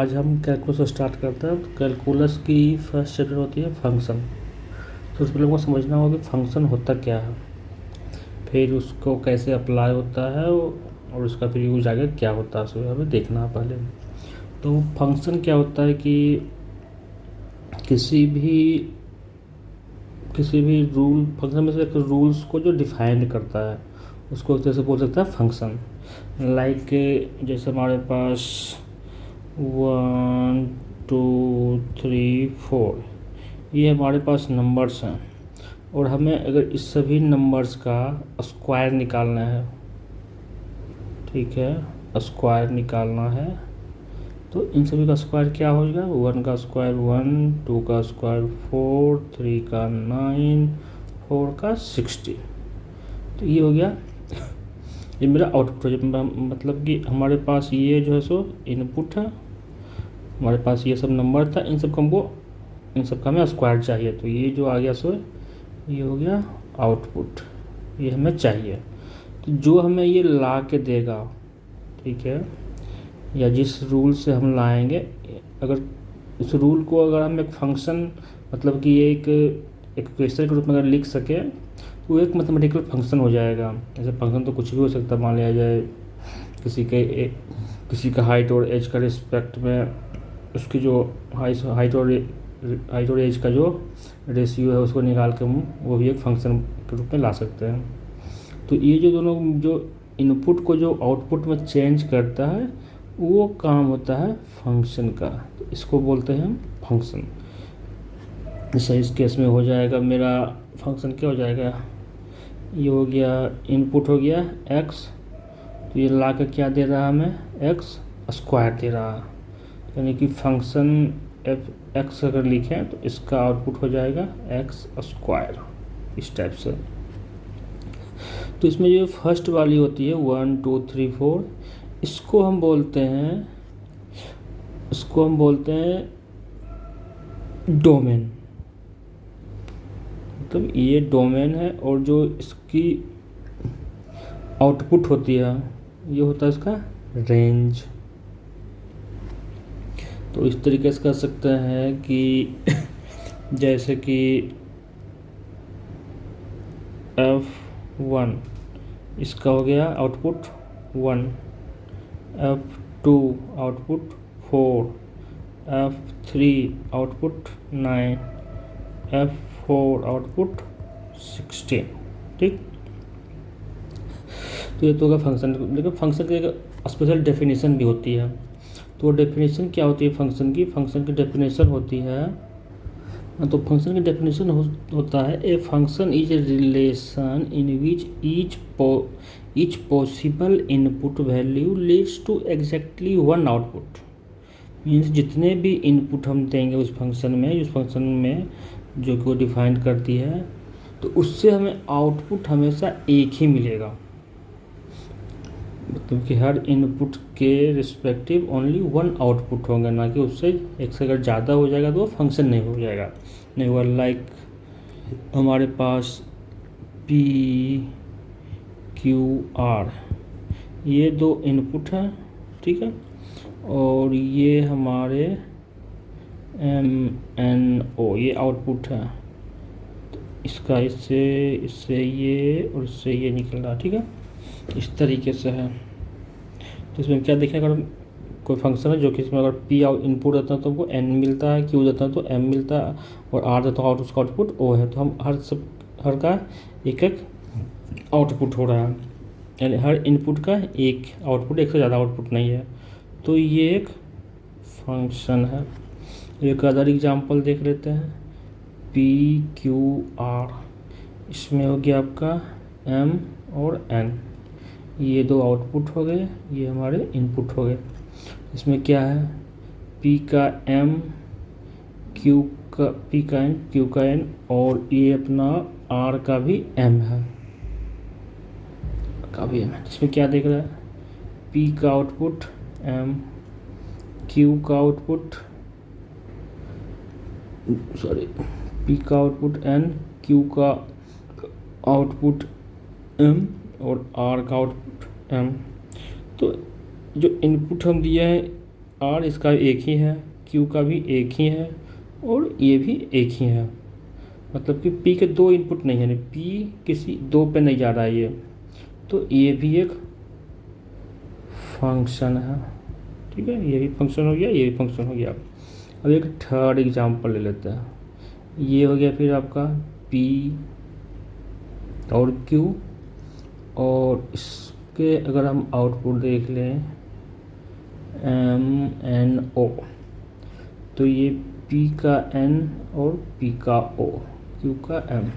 आज हम कैलकुलस से स्टार्ट करते हैं। तो कैलकुलस की फर्स्ट चैप्टर होती है फंक्शन। तो उसमें हमको समझना होगा कि फंक्शन होता क्या है, फिर उसको कैसे अप्लाई होता है और उसका फिर यूज आगे क्या होता है, उसको हमें देखना है पहले। तो फंक्शन क्या होता है कि किसी भी रूल, फंक्शन में से एक रूल्स को जो डिफाइन करता है उसको एक तरह से बोल सकता है फंक्शन। लाइक जैसे हमारे पास 1 2 3 4 ये हमारे पास नंबर्स हैं और हमें अगर इस सभी नंबर्स का स्क्वायर निकालना है, ठीक है, स्क्वायर निकालना है, तो इन सभी का स्क्वायर क्या हो जाएगा? 1 का स्क्वायर 1, 2 का स्क्वायर 4, 3 का 9, 4 का 60। तो ये हो गया, ये मेरा आउटपुट है। मतलब कि हमारे पास ये जो है सो इनपुट है, हमारे पास ये सब नंबर था, इन सब को हमको, इन सब का हमें स्क्वायर चाहिए। तो ये जो आ गया सो ये हो गया आउटपुट, ये हमें चाहिए। तो जो हमें ये ला के देगा, ठीक है, या जिस रूल से हम लाएंगे, अगर इस रूल को अगर हम एक फंक्शन, मतलब कि ये एक इक्वेशन के रूप में अगर लिख सके तो वो एक मैथमेटिकल फंक्शन हो जाएगा। ऐसे फंक्शन तो कुछ भी हो सकता है। मान लिया जाए किसी का हाइट और एज का रिस्पेक्ट में उसकी जो हाइट और एज का जो रेशियो है उसको निकाल के हम वो भी एक फंक्शन के रूप में ला सकते हैं। तो ये जो दोनों जो इनपुट को जो आउटपुट में चेंज करता है वो काम होता है फंक्शन का। तो इसको बोलते हैं हम फंक्शन। जैसे इस केस में हो जाएगा मेरा फंक्शन क्या हो जाएगा, ये हो गया इनपुट हो गया एक्स, तो ये ला कर क्या दे रहा है हमें, एक्स स्क्वायर दे रहा है। यानी कि फंक्शन एफ एक्स अगर लिखें तो इसका आउटपुट हो जाएगा एक्स स्क्वायर, इस टाइप से। तो इसमें जो फर्स्ट वाली होती है 1 2 3 4, इसको हम बोलते हैं डोमेन। मतलब ये डोमेन है और जो इसकी आउटपुट होती है ये होता है इसका रेंज। तो इस तरीके से कर सकते हैं कि जैसे कि F1 इसका हो गया output 1, F2 output 4, F3 output 9, F4 output 16। ठीक, तो ये तो होगा फंक्शन। लेकिन फंक्शन की एक स्पेशल डेफिनेशन भी होती है। तो डेफिनेशन क्या होती है फंक्शन की? फंक्शन की डेफिनेशन होती है, तो फंक्शन की डेफिनेशन होता है a function is a relation in which each possible input value leads to exactly one output. Means जितने भी इनपुट हम देंगे उस फंक्शन में जो कि वो डिफाइन करती है, तो उससे हमें आउटपुट हमेशा एक ही मिलेगा। मतलब कि हर इनपुट के रिस्पेक्टिव ओनली वन आउटपुट होंगे, ना कि उससे एक से अगर ज़्यादा हो जाएगा तो वो फंक्शन नहीं हो जाएगा, नहीं हुआ। लाइक हमारे पास P Q R ये दो इनपुट हैं, ठीक है, और ये हमारे M N O ये आउटपुट है। तो इसका इससे ये और इससे ये निकल रहा, ठीक है, इस तरीके से है। तो इसमें क्या देखें, अगर कोई फंक्शन है जो कि इसमें अगर P इनपुट देता है तो हमको N मिलता है, Q देता है तो M मिलता है, और R देता है तो उसका आउटपुट O है। तो हम हर का एक एक आउटपुट हो रहा है, यानी हर इनपुट का एक आउटपुट, एक से ज़्यादा आउटपुट नहीं है। तो ये एक फंक्शन है। एक अदर एग्जांपल देख लेते हैं, P Q R, इसमें हो गया आपका M और N, ये दो आउटपुट हो गए, ये हमारे इनपुट हो गए। इसमें क्या है, P का M, P का N, Q का N, और ये अपना R का भी M है, इसमें क्या देख रहा है, P का आउटपुट M, Q का आउटपुट P का आउटपुट N, Q का आउटपुट M और R का आउटपुट M। तो जो इनपुट हम दिए हैं आर इसका एक ही है, क्यू का भी एक ही है और ये भी एक ही है। मतलब कि पी के दो इनपुट नहीं है, पी किसी दो पे नहीं जा रहा है ये, तो ये भी एक फंक्शन है। ठीक है, ये भी फंक्शन हो गया, ये भी फंक्शन हो गया। अब एक थर्ड एग्जांपल ले लेते हैं। ये हो गया फिर आपका पी और क्यू, और इसके अगर हम आउटपुट देख लें एम एन ओ, तो ये पी का एन और पी का ओ, क्यू का एम।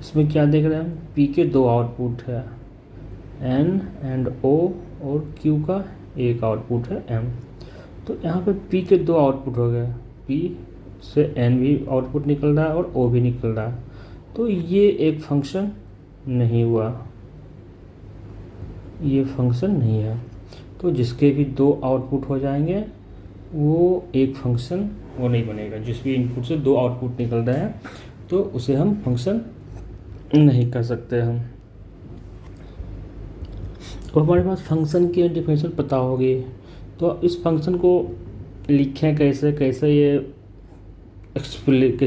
इसमें क्या देख रहे हैं हम, पी के दो आउटपुट है एन एंड ओ, और क्यू का एक आउटपुट है एम। तो यहाँ पे पी के दो आउटपुट हो गए, पी से एन भी आउटपुट निकल रहा है और ओ भी निकल रहा है, तो ये एक फंक्शन नहीं हुआ, ये फंक्शन नहीं है। तो जिसके भी दो आउटपुट हो जाएंगे वो एक फंक्शन वो नहीं बनेगा। जिस भी इनपुट से दो आउटपुट निकल रहे हैं तो उसे हम फंक्शन नहीं कर सकते हम। तो हमारे पास फंक्शन की डेफिनेशन पता होगी, तो इस फंक्शन को लिखें कैसे, कैसे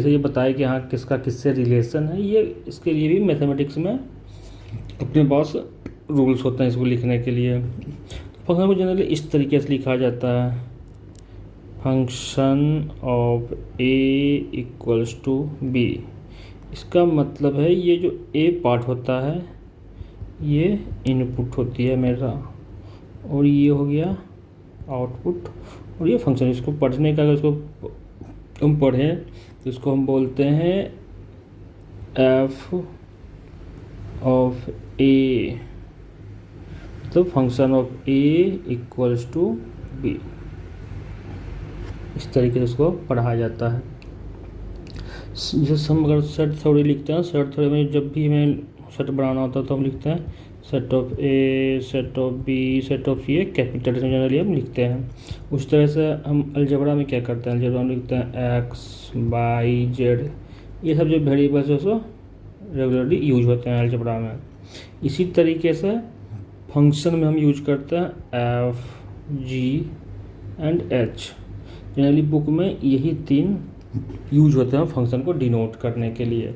ये बताए कि हाँ किसका किससे रिलेशन है। ये इसके लिए भी मैथमेटिक्स में अपने पास रूल्स होते हैं इसको लिखने के लिए। फंक्शन को जनरली इस तरीके से लिखा जाता है, function of a equals to b. इसका मतलब है ये जो ए पार्ट होता है ये इनपुट होती है मेरा, और ये हो गया आउटपुट, और ये फंक्शन। इसको पढ़ने का अगर इसको हम पढ़ें तो इसको हम बोलते हैं एफ ऑफ ए, तो function of a equals to b. इस तरीके से इसको पढ़ा जाता है। जैसे हम अगर सेट थ्योरी लिखते हैं, सेट थ्योरी में जब भी हमें सेट बनाना होता है तो हम लिखते हैं set of a, set of b, set of ये कैपिटल जनरली हम लिखते हैं। उस तरह से हम अलजेब्रा में क्या करते हैं, अलजेब्रा में लिखते हैं एक्स वाई जेड, ये सब जो वेरिएबल्स है उसको रेगुलरली यूज होते हैं अलजेब्रा में। इसी तरीके से फंक्शन में हम यूज करते हैं F G and H. Generally book में यही तीन यूज होते हैं फंक्शन को डिनोट करने के लिए।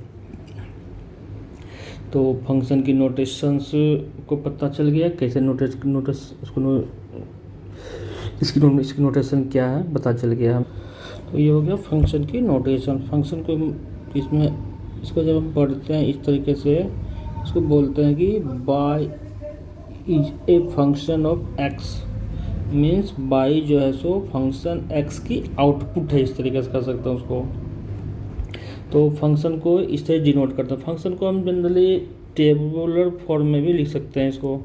तो फंक्शन की नोटेशंस को पता चल गया, कैसे इसकी नोटेशन क्या है पता चल गया। तो ये हो गया फंक्शन की नोटेशन। फंक्शन को इसको जब हम पढ़ते हैं इस तरीके से, इसको बोलते हैं कि y is a function of x, means y जो है सो फंक्शन एक्स की आउटपुट है, इस तरीके से कर सकते हैं उसको। तो फंक्शन को इस तरह डिनोट करते हैं। फंक्शन को हम जनरली टेबुलर फॉर्म में भी लिख सकते हैं, इसको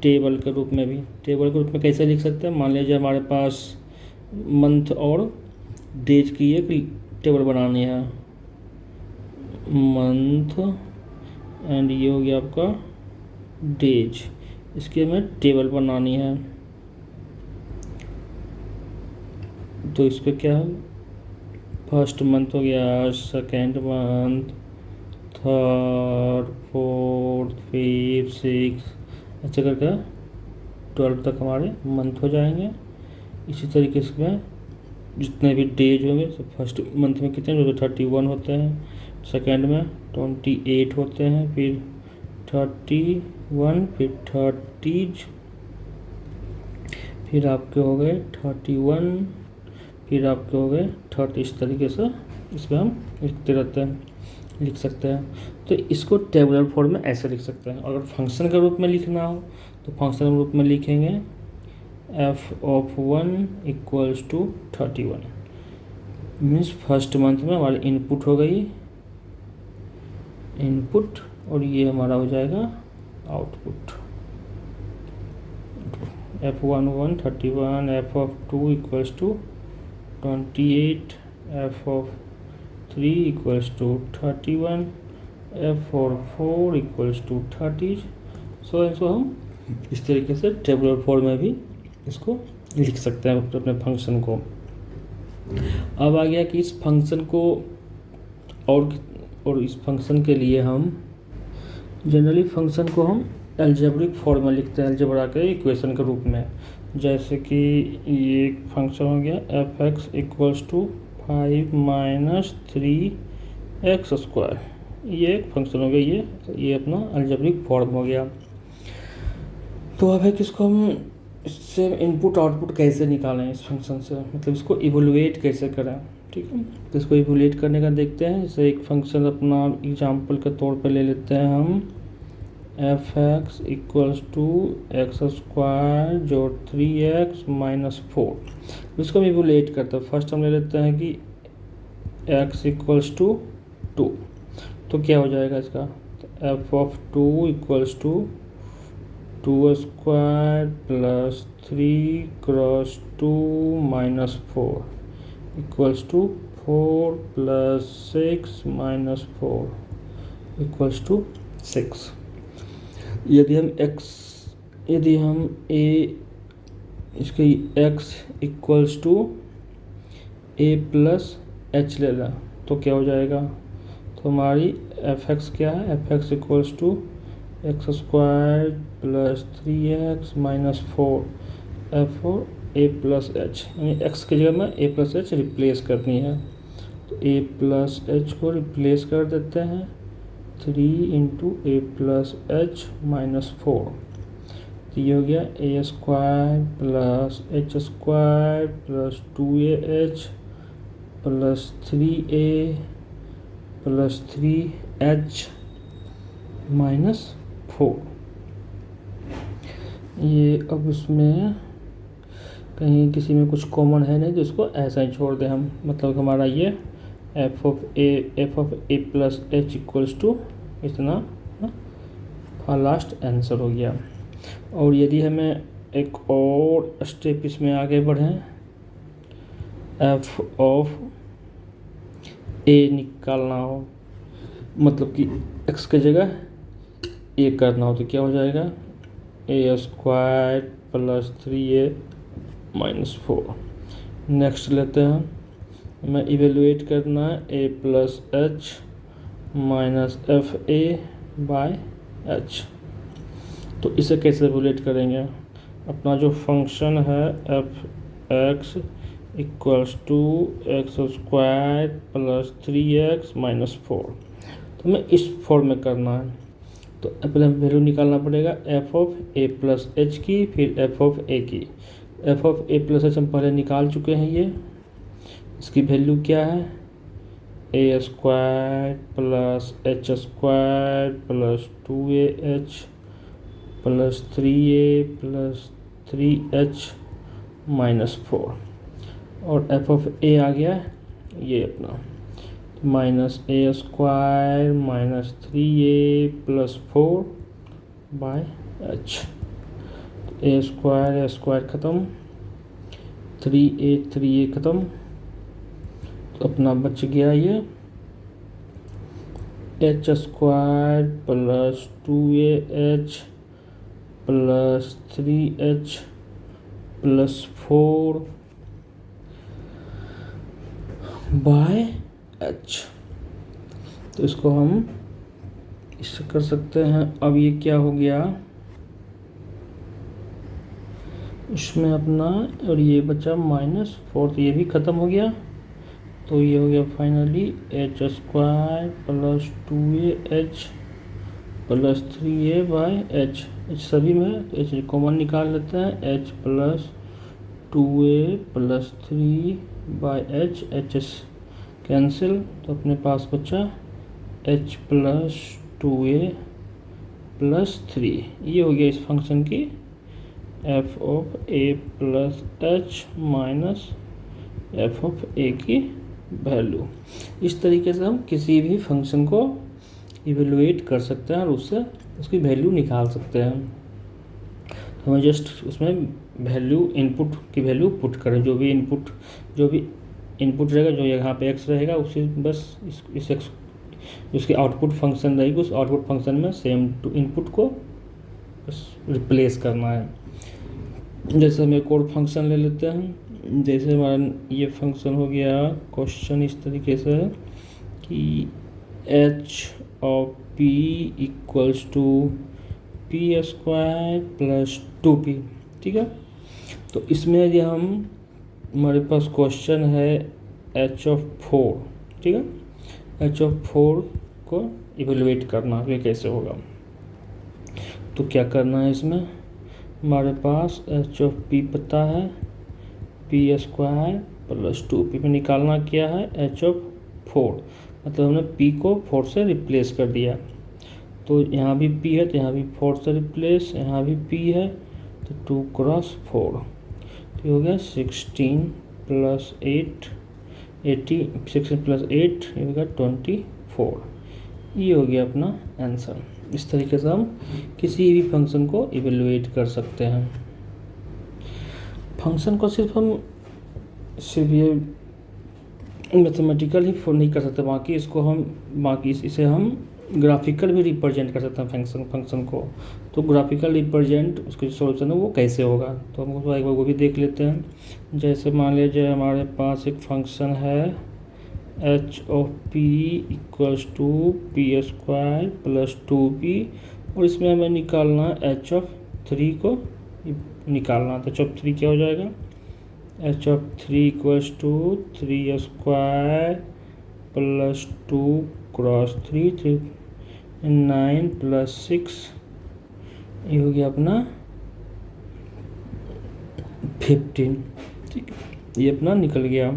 टेबल के रूप में भी। टेबल के रूप में कैसे लिख सकते हैं, मान लीजिए हमारे पास मंथ और डेज की एक टेबल बनानी है, मंथ एंड ये हो गया आपका डेज, इसकी हमें टेबल बनानी है। तो इसका क्या है, फर्स्ट मंथ हो गया, second month, third, fourth, fifth, six, ऐसे करके 12 तक हमारे मंथ हो जाएंगे। इसी तरीके से में जितने भी डेज होंगे, तो फर्स्ट मंथ में कितने होते हैं, 31 होते हैं, सेकेंड में 28 होते हैं, फिर 31, फिर 30, फिर आपके हो गए 31, फिर आपके हो गए 30। इस तरीके से इसमें हम लिखते रहते हैं, लिख सकते हैं। तो इसको टेबुलर फॉर्म में ऐसे लिख सकते हैं। अगर फंक्शन के रूप में लिखना हो तो फंक्शन के रूप में लिखेंगे f of 1 equals to 31, means first month में हमारी इनपुट हो गई इनपुट, और ये हमारा हो जाएगा output. F1 31, F of 2 equals to 28, F of 3 equals to 31, F of 4 equals to 30। सो हम इस तरीके से टेबुलर फॉर्म में भी इसको लिख सकते हैं अपने फंक्शन को। अब आ गया कि इस फंक्शन को और इस फंक्शन के लिए हम जनरली फंक्शन को हम एल्जेब्रिक फॉर्म में लिखते हैं, एल्जेब्रा के इक्वेशन के रूप में। जैसे कि ये एक फंक्शन हो गया f x equals to 5 minus 3x², ये एक फंक्शन हो गया, ये अपना अलजेब्रिक फॉर्म हो गया। तो अब है कि इसको हम इससे इनपुट आउटपुट कैसे निकालें इस फंक्शन से, मतलब इसको इवोल्यूएट कैसे करें। ठीक है, तो इसको इवोल्यूएट करने का देखते हैं। जैसे एक फंक्शन अपना एग्जांपल के तौर पे ले लेते हैं हम F x equals to x² जोड़ 3x माइनस 4। इसको हम इवोल्यूएट करते हैं। फर्स्ट हम ले लेते हैं कि x इक्वल्स टू 2, तो क्या हो जाएगा इसका, f of 2 equals to 2² plus 3 cross 2 minus 4 equals to 4 plus 6 minus 4 equals to 6। यदि हम इसके x equals to a plus h ले लें तो क्या हो जाएगा, तो हमारी एफ एक्स क्या है, f x equals to x² plus 3x minus 4 f और a प्लस एच, यानी x की जगह में a प्लस एच रिप्लेस करनी है, तो a प्लस एच को रिप्लेस कर देते हैं 3 इंटू ए प्लस एच माइनस 4, तो ये हो गया a² plus h² plus 2ah plus 3a plus 3h minus 4। ये अब इसमें कहीं किसी में कुछ कॉमन है नहीं, तो इसको ऐसा ही छोड़ दें हम, मतलब हमारा ये f of a plus h equals to इतना लास्ट आंसर हो गया। और यदि हमें एक और स्टेप इसमें आगे बढ़ें, एफ ऑफ ए निकालना हो, मतलब कि एक्स की जगह ए करना हो, तो क्या हो जाएगा, a² plus 3a minus 4। Next लेते हैं, हमें इवेलुएट करना है a plus h minus f a by h. तो इसे कैसे इवेलुएट करेंगे, अपना जो फंक्शन है f x equals to x² plus 3x minus 4, तो हमें इस फॉर्म में करना है। तो पहले हमें वैल्यू निकालना पड़ेगा F of a plus H की, फिर एफ ऑफ ए की। F of a plus H हम पहले निकाल चुके हैं, ये इसकी वैल्यू क्या है, a² plus h² plus 2ah plus 3a plus 3h minus 4, और एफ ऑफ ए आ गया ये अपना minus a² minus 3a plus 4 by h। a² ख़त्म, 3a ख़त्म, तो अपना बच गया ये h² plus 2ah plus 3h plus 4 by h। तो इसको हम इससे कर सकते हैं। अब ये क्या हो गया, इसमें अपना, और ये बचा माइनस 4, तो ये भी ख़त्म हो गया। तो ये हो गया finally h² plus 2ah plus 3a by h। सभी में h कॉमन निकाल लेते हैं, h plus 2a plus 3 by h cancel, तो अपने पास बचा h प्लस 2a प्लस 3। ये हो गया इस फंक्शन की F of a plus h minus F of a की वैल्यू। इस तरीके से हम किसी भी फंक्शन को इवेलुएट कर सकते हैं और उससे उसकी वैल्यू निकाल सकते हैं। तो हमें जस्ट उसमें वैल्यू, इनपुट की वैल्यू पुट करें, जो भी इनपुट रहेगा, जो यहाँ पे x रहेगा, उसी बस इस x उसकी आउटपुट फंक्शन रहेगी, उस आउटपुट फंक्शन में सेम टू इनपुट को बस रिप्लेस करना है। जैसे हम एक और फंक्शन ले लेते हैं, जैसे हमारा ये फंक्शन हो गया, क्वेश्चन इस तरीके से है कि h of p equals to p² plus 2p। ठीक है, तो इसमें यदि हम हमारे पास क्वेश्चन है h(4), ठीक है, h(4) को इवेलुएट करना, ये कैसे होगा। तो क्या करना है, इसमें हमारे पास h(p) पता है, p² + 2p में निकालना क्या है, h(4), मतलब हमने p को 4 से रिप्लेस कर दिया। तो यहाँ भी p है तो यहाँ भी 4 से रिप्लेस, यहाँ भी p है तो 2 × 4, तो हो गया 16 + 8 80, 16 + 8 ये हो गया 24। ये हो गया अपना आंसर। इस तरीके से हम किसी भी फंक्शन को इवेलुएट कर सकते हैं। फंक्शन को सिर्फ ये मैथमेटिकल ही नहीं कर सकते, बाकी इसे हम ग्राफिकल भी रिप्रेजेंट कर सकते हैं फंक्शन को। तो ग्राफिकल रिप्रेजेंट उसके सॉल्यूशन है वो कैसे होगा, तो हम एक बार वो भी देख लेते हैं। जैसे मान लीजिए हमारे पास एक फंक्शन है h(p) = p² + 2p, और इसमें हमें निकालना है h(3) को निकालना। तो h(3) क्या हो जाएगा, h(3) = 3² + 2 × 3 9 + 6, ये हो गया अपना 15। ठीक, ये अपना निकल गया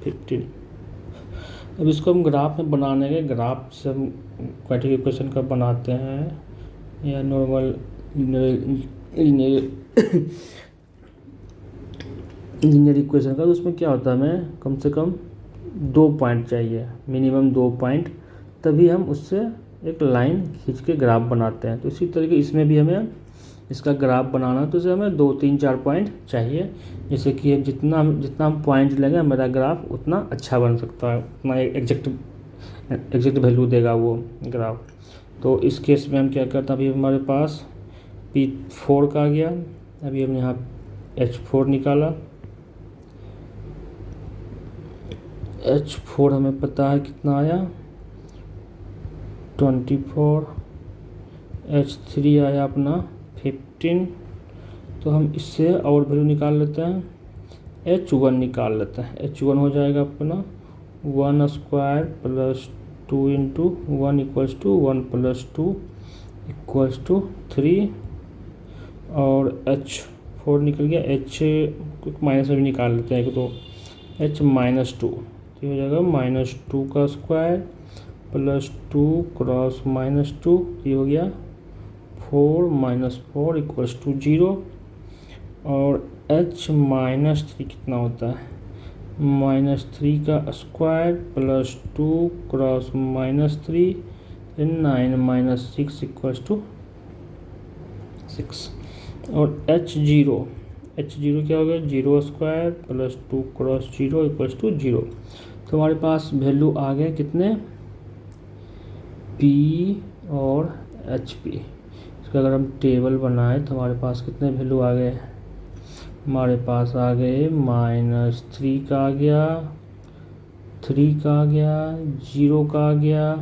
15। अब इसको हम ग्राफ में बनाने के, ग्राफ से हम क्वाड्रेटिक इक्वेशन का बनाते हैं या नॉर्मल लीनियर इक्वेशन का। तो उसमें क्या होता है, हमें कम से कम 2 पॉइंट चाहिए, मिनिमम 2 पॉइंट, तभी हम उससे एक लाइन खींच के ग्राफ बनाते हैं। तो इसी तरीके इसमें भी हमें इसका ग्राफ बनाना है, तो इसे हमें 2 3 4 पॉइंट चाहिए। जैसे कि जितना हम पॉइंट लेंगे मेरा ग्राफ उतना अच्छा बन सकता है, उतना एग्जैक्ट वैल्यू देगा वो ग्राफ। तो इस केस में हम क्या करते हैं, अभी हमारे पास p4 का आ गया, अभी हमने यहाँ h4 निकाला। h4 हमें पता है कितना आया 24, h3 आया अपना 15। तो हम इससे और वैल्यू निकाल लेते हैं, h1 निकाल लेते हैं। h1 हो जाएगा अपना 1² + 2 × 1 = 1 + 2 = 3, और h4 निकल गया। h माइनस में भी निकाल लेते हैं, तो h-2, तो हो जाएगा -2² + 2 × -2, ये हो गया 4 - 4 = 0। और h-3 कितना होता है, -3² + 2 × -3 9 - 6 = 6। और h0 क्या हो गया 0² + 2 × 0 = 0। तो हमारे पास वैल्यू आ गए कितने, p और hp। इसका अगर हम टेबल बनाएं तो हमारे पास कितने वैल्यू आ गए, हमारे पास आ गए -3 का आ गया, 3 का आ गया, 0 का आ गया,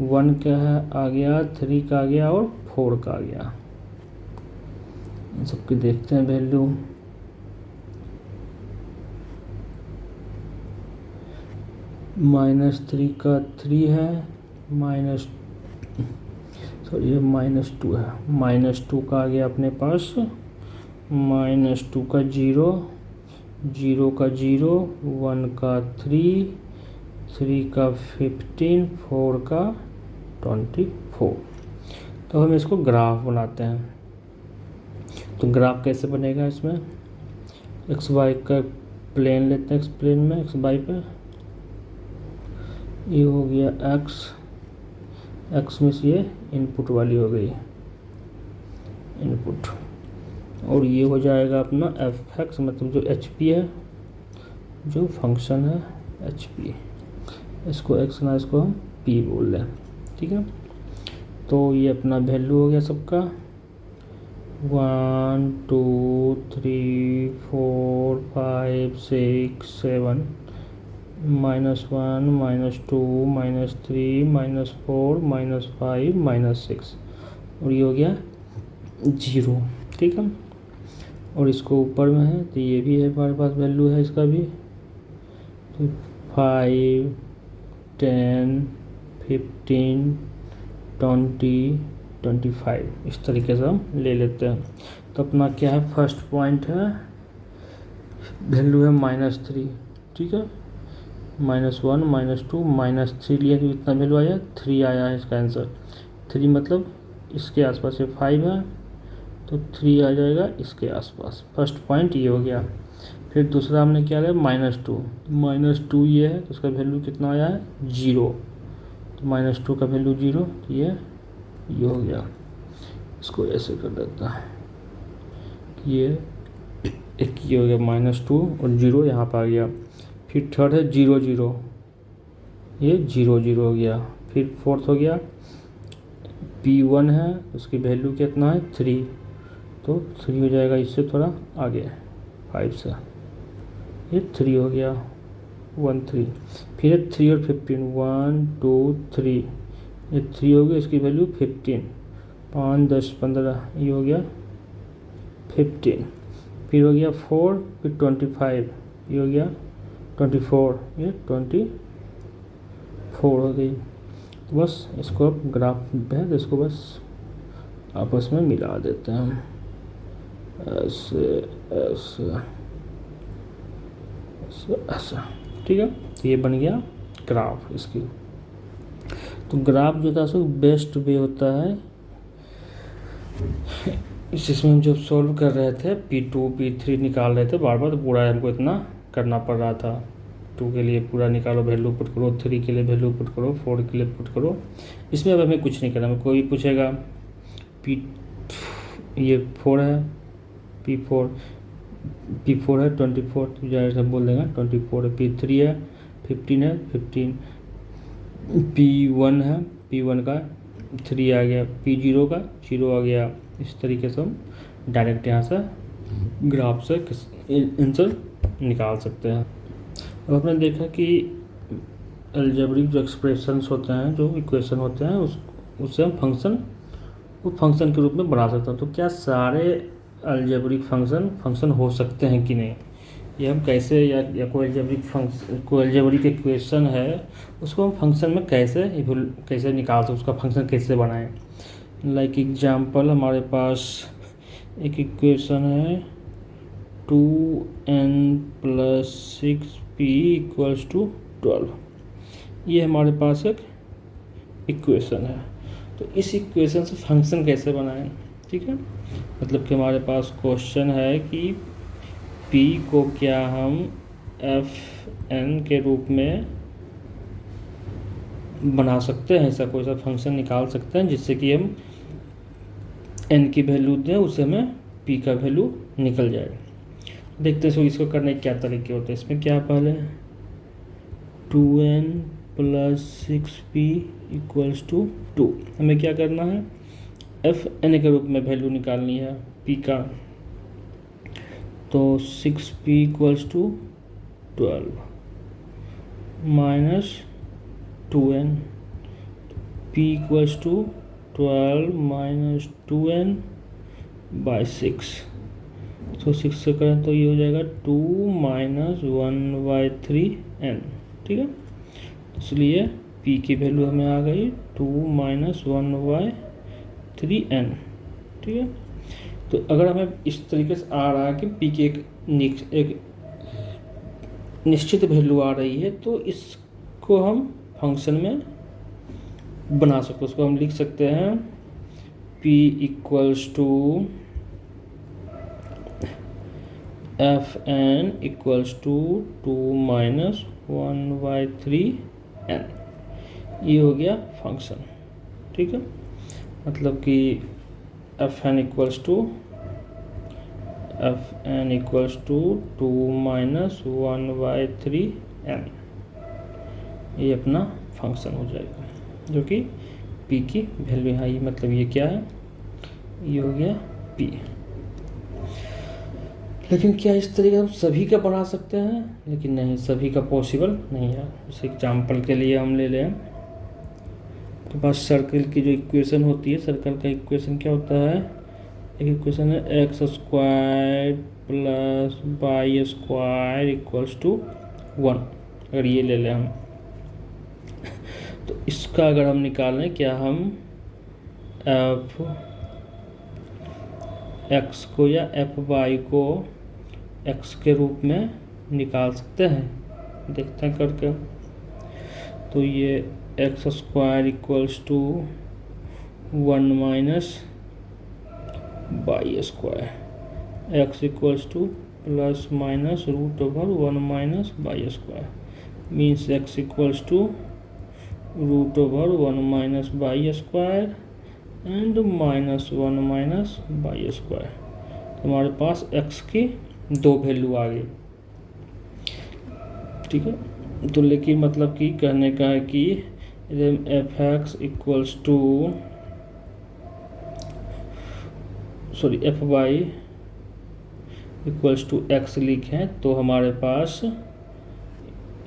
1 का आ गया, 3 का आ गया और 4 का आ गया। इन सबकी देखते हैं वैल्यू। -3 का 3 है, ये -2 है, -2 का आ गया अपने पास, -2 का 0, 0 का 0, 1 का 3, 3 का 15, 4 का 24। तो हम इसको ग्राफ बनाते हैं। तो ग्राफ कैसे बनेगा, इसमें एक्स वाई का प्लेन लेते हैं, एक्स प्लेन में एक्स वाई पे, ये हो गया एक्स में से ये इनपुट वाली हो गई इनपुट, और ये हो जाएगा अपना f(x), मतलब जो hp है, जो फंक्शन है hp, इसको x ना इसको हम p बोल दें। ठीक है, तो ये अपना वैल्यू हो गया सबका 1 2 3 4 5 6 7 -1 -2 -3 -4 -5 -6, और ये हो गया 0। ठीक है, और इसको ऊपर में है तो ये भी है हमारे पास वैल्यू है इसका भी। तो 5, 10, 15, 20, 25 इस तरीके से हम ले लेते हैं। तो अपना क्या है, फर्स्ट पॉइंट है, वैल्यू है -3, ठीक है, -1, -2, -3 लिया तो इतना वैल्यू आया, 3 आया है इसका आंसर। 3 मतलब इसके आसपास, ये 5 है तो 3 आ जाएगा इसके आसपास। फर्स्ट पॉइंट ये हो गया। फिर दूसरा हमने क्या लिया, -2, -2 ये है तो उसका वैल्यू कितना आया है, 0। तो -2 का वैल्यू 0, तो ये हो गया। इसको ऐसे कर देता है, ये एक ये हो गया -2 और 0 यहाँ पर आ गया। फिर थर्ड है 0, 0, ये 0, 0 हो गया। फिर फोर्थ हो गया P1 है, उसकी वैल्यू कितना है, 3, तो 3 हो जाएगा इससे थोड़ा आगे 5 से, ये 3 हो गया, 1, 3। फिर 3 और 15, 1, 2, 3, ये 3 हो गया, इसकी वैल्यू 15, 5, 10, 15, ये हो गया 15। फिर हो गया 4, फिर 25, ये हो गया 24, ये 24 हो गई। तो बस इसको अब ग्राफ है तो इसको बस आपस में मिला देते हैं हम, ऐसे ऐसे ऐसे ऐसा, ठीक है। तो ये बन गया ग्राफ इसकी। तो ग्राफ जो था सो बेस्ट वे होता है, इसमें हम जब सॉल्व कर रहे थे P2 P3 निकाल रहे थे बार बार, तो पूरा हमको इतना करना पड़ रहा था। 2 के लिए पूरा निकालो, वैल्यू पुट करो, 3 के लिए वैल्यू पुट करो, 4 के लिए पुट करो। इसमें अब हमें कुछ नहीं करना, हमें कोई पूछेगा ये 4 है, P4 है 24, तो जाहिर से बोल देगा 24 है। P3 है 15 है 15, P1 है, P1 का 3 आ गया, P0 का 0 आ गया। इस तरीके से हम डायरेक्ट यहाँ से ग्राफ से आंसर निकाल सकते हैं। अब आपने देखा कि अलजेब्रिक जो एक्सप्रेशंस होते हैं, जो इक्वेशन होते हैं, उससे हम फंक्शन के रूप में बना सकते हैं। तो क्या सारे अलजेब्रिक फंक्शन हो सकते हैं कि नहीं, ये हम कैसे, या कोई अलजेब्रिक इक्वेशन है उसको हम फंक्शन में कैसे निकाल सकते, उसका फंक्शन कैसे बनाएं। लाइक एग्जांपल हमारे पास एक इक्वेशन है 2n + 6p = 12, ये हमारे पास एक इक्वेशन है। तो इस इक्वेशन से फंक्शन कैसे बनाएं, ठीक है। मतलब कि हमारे पास क्वेश्चन है कि p को क्या हम fn के रूप में बना सकते हैं, ऐसा कोई सा फंक्शन निकाल सकते हैं जिससे कि हम n की वैल्यू दें, उससे हमें p का वैल्यू निकल जाए। देखते हैं इसको करने के क्या तरीके होते हैं। इसमें क्या, पहले 2n + 6p = 2, हमें क्या करना है, fn के रूप में वैल्यू निकालनी है p का। तो 6p = 12 - 2n, p = 12 - 2n / 6। तो 6 से करें तो ये हो जाएगा 2 - 1/3n, ठीक है। इसलिए p की वैल्यू हमें आ गई 2 - 1/3n, ठीक है। तो अगर हमें इस तरीके से आ रहा है कि p की एक निश्चित वैल्यू आ रही है, तो इसको हम फंक्शन में बना सकते, उसको हम लिख सकते हैं p = fn = 2 - 1/3n, ये हो गया फंक्शन, ठीक है। मतलब कि fn = 2 - 1/3n, ये अपना फंक्शन हो जाएगा जो कि p की वैल्यू है। ये मतलब ये क्या है, ये हो गया p। लेकिन क्या इस तरीके हम सभी का बना सकते हैं, लेकिन नहीं, सभी का पॉसिबल नहीं है। जैसे एग्जाम्पल के लिए हम ले लें, तो बस सर्कल की जो इक्वेशन होती है, सर्कल का इक्वेशन क्या होता है, एक इक्वेशन है x square plus y square equals to 1, अगर ये ले लें हम तो इसका अगर हम निकालें क्या हम एफ एक्स को या एफ वाई को एक्स के रूप में निकाल सकते हैं, देखते हैं करके। तो ये x square equals to 1 minus y square, x equals to plus minus root over 1 minus y square, means x equals to root over 1 minus y square and minus 1 minus y square. तो हमारे पास x की दो value आ गई, ठीक है। तो लेकिन मतलब कि कहने का है कि f x equals to f y equals to x लिखें तो हमारे पास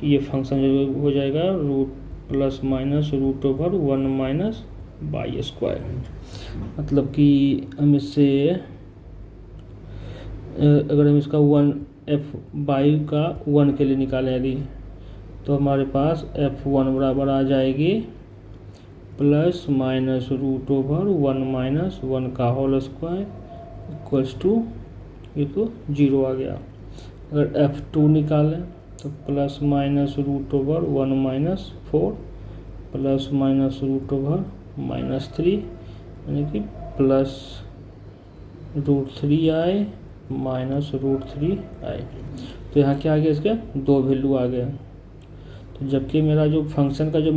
ये फंक्शन जो हो जाएगा root plus minus root over 1 minus y square. मतलब कि हम इससे अगर हम इसका 1 एफ वाई का 1 के लिए निकालें यदि, तो हमारे पास f1 बराबर आ जाएगी plus minus root over 1 minus 1 का होल स्क्वायर इक्वल्स टू, ये तो 0 आ गया। अगर f2 निकालें तो plus minus root over 1 minus 4 plus minus root over minus 3 यानी कि प्लस रूट 3 आए माइनस रूट 3 आए। तो यहाँ क्या आ गया, इसके दो वैल्यू आ गए। तो जबकि मेरा जो फंक्शन का जो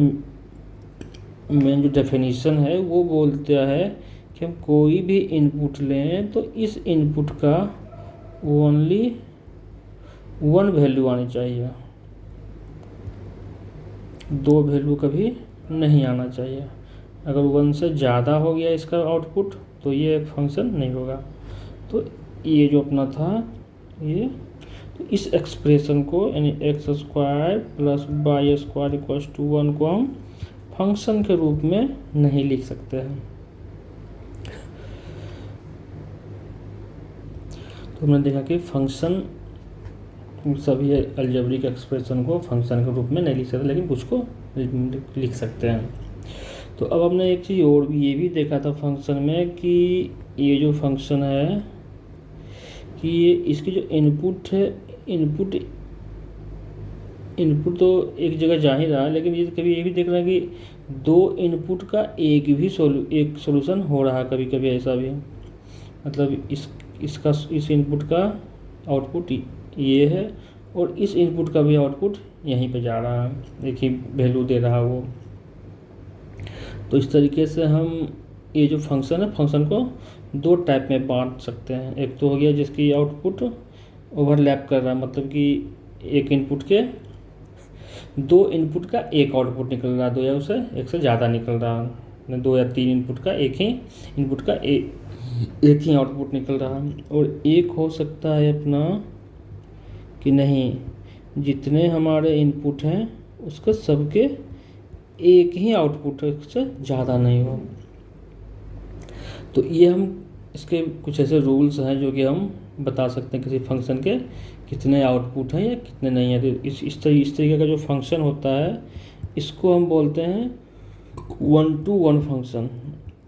मेन जो डेफिनेशन है वो बोलता है कि हम कोई भी इनपुट लें तो इस इनपुट का ओनली 1 वैल्यू आनी चाहिए, 2 वैल्यू कभी नहीं आना चाहिए। अगर 1 से ज़्यादा हो गया इसका आउटपुट तो ये फंक्शन नहीं होगा। तो ये जो अपना था ये, तो इस एक्सप्रेशन को यानी x square plus y square equals to 1 को हम फंक्शन के रूप में नहीं लिख सकते हैं। तो हमने देखा कि फंक्शन सभी अलजेब्रिक एक्सप्रेशन को फंक्शन के रूप में नहीं लिख सकते, लेकिन कुछ को लिख सकते हैं। तो अब हमने एक चीज़ और भी ये भी देखा था फंक्शन में कि ये जो फंक्शन है कि ये इसकी जो इनपुट है, इनपुट तो एक जगह जा ही रहा है, लेकिन ये कभी ये भी देख रहा है कि 2 इनपुट का एक सॉल्यूशन हो रहा है, कभी कभी ऐसा भी। मतलब इस इनपुट का आउटपुट ये है और इस इनपुट का भी आउटपुट यहीं पे जा रहा है, एक ही वैल्यू दे रहा है वो। तो इस तरीके से हम ये जो फंक्शन है, फंक्शन को 2 टाइप में बांट सकते हैं। एक तो हो गया जिसकी आउटपुट ओवरलैप कर रहा है, मतलब कि एक इनपुट के 2 इनपुट का एक आउटपुट निकल रहा है, 2 या उससे एक से ज़्यादा निकल रहा है, 2 या 3 इनपुट का एक ही इनपुट का एक ही आउटपुट निकल रहा है। और एक हो सकता है अपना कि नहीं, जितने हमारे इनपुट हैं उसके सबके एक ही आउटपुट है, उससे ज़्यादा नहीं हो। तो ये हम इसके कुछ ऐसे रूल्स हैं जो कि हम बता सकते हैं किसी फंक्शन के कितने आउटपुट हैं या कितने नहीं हैं। तो इस तरीके का जो फंक्शन होता है इसको हम बोलते हैं 1-to-1 फंक्शन।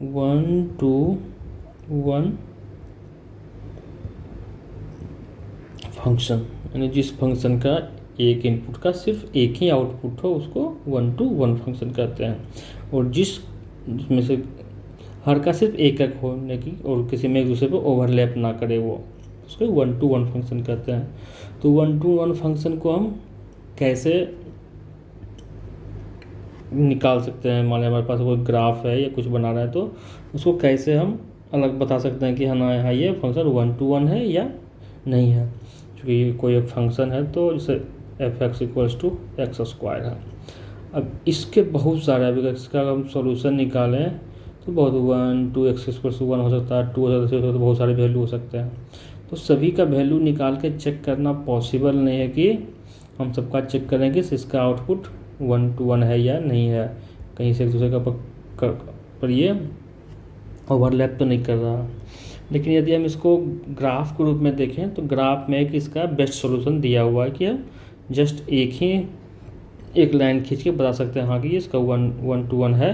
1-to-1 फंक्शन यानी जिस फंक्शन का एक इनपुट का सिर्फ एक ही आउटपुट हो उसको 1-to-1 फंक्शन कहते हैं। और जिसमें से हर का सिर्फ एक हो, लेकिन और किसी में एक दूसरे पर ओवरलैप ना करे, वो उसको 1-to-1 फंक्शन कहते हैं। तो 1-to-1 फंक्शन को हम कैसे निकाल सकते हैं, मान लें हमारे पास कोई ग्राफ है या कुछ बना रहा है तो उसको कैसे हम अलग बता सकते हैं कि हाँ ये फंक्शन 1-to-1 है या नहीं है। क्योंकि ये कोई एक फंक्शन है तो जैसे f x equals to x square है। अब इसके बहुत सारे, अभी इसका हम सॉल्यूशन निकालें तो बहुत 1 2 एक्स स्क्वायर 1 हो सकता है, 2 हो सकता है, तो बहुत सारे वैल्यू हो सकते हैं। तो सभी का वैल्यू निकाल के चेक करना पॉसिबल नहीं है कि हम सबका चेक करें कि इसका आउटपुट 1-to-1 है या नहीं है, कहीं से एक दूसरे का पर ये ओवरलैप तो नहीं कर रहा। लेकिन यदि हम इसको ग्राफ के रूप में देखें तो ग्राफ में एक इसका बेस्ट सॉल्यूशन दिया हुआ है कि हम जस्ट एक लाइन खींच के बता सकते हैं हाँ कि इसका 1:1 है